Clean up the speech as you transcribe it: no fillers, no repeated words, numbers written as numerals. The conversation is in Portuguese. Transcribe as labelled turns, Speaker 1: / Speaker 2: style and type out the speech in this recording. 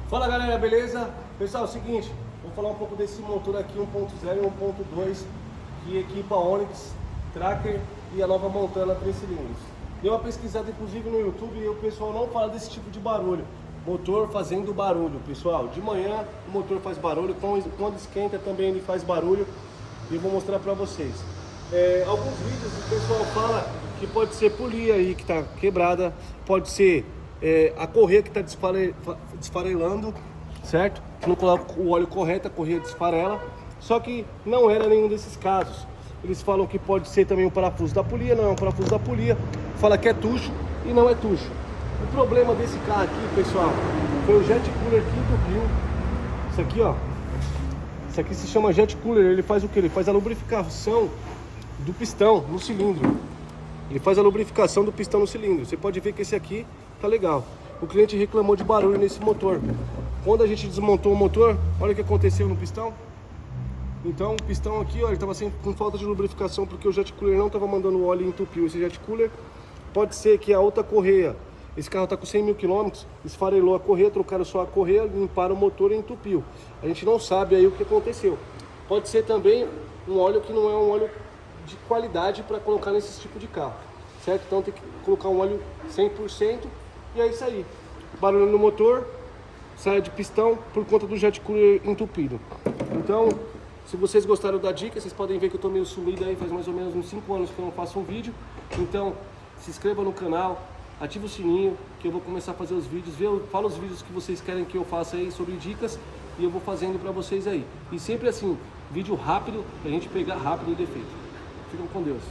Speaker 1: Fala galera, beleza? Pessoal, é o seguinte, vou falar um pouco desse motor aqui 1.0 e 1.2 que equipa Onix, Tracker e a nova Montana 3 cilindros. Dei uma pesquisada inclusive no YouTube e o pessoal não fala desse tipo de barulho. Motor fazendo barulho, pessoal. De manhã o motor faz barulho, quando esquenta também ele faz barulho e eu vou mostrar pra vocês. Alguns vídeos o pessoal fala que pode ser polia aí que tá quebrada, pode ser a correia que está desfarelando, certo? Se não coloca o óleo correto, a correia desfarela. Só que não era nenhum desses casos. Eles falam que pode ser também um parafuso da polia, não é um parafuso da polia. Fala que é tucho e não é tucho. O problema desse carro aqui, pessoal, foi o jet cooler que entupiu. Isso aqui, ó. Isso aqui se chama jet cooler. Ele faz o que? Ele faz a lubrificação do pistão no cilindro. Ele faz a lubrificação do pistão no cilindro. Você pode ver que esse aqui tá legal. O cliente reclamou de barulho nesse motor. Quando a gente desmontou o motor, olha o que aconteceu no pistão. Então o pistão aqui, ó, ele estava com falta de lubrificação porque o jet cooler não estava mandando óleo e entupiu esse jet cooler. Pode ser que a outra correia, esse carro está com 100 mil quilômetros, esfarelou a correia, trocaram só a correia, limparam o motor e entupiu. A gente não sabe aí o que aconteceu. Pode ser também um óleo que não é um óleo de qualidade para colocar nesse tipo de carro, certo? Então tem que colocar um óleo 100% e é isso aí. Barulho no motor, saia de pistão por conta do jet cooler entupido. Então, se vocês gostaram da dica, vocês podem ver que eu tô meio sumido aí, faz mais ou menos uns 5 anos que eu não faço um vídeo. Então, se inscreva no canal, ativa o sininho, que eu vou começar a fazer os vídeos, fala os vídeos que vocês querem que eu faça aí sobre dicas e eu vou fazendo pra vocês aí. E sempre assim, vídeo rápido, pra gente pegar rápido o defeito. Fiquem com Deus.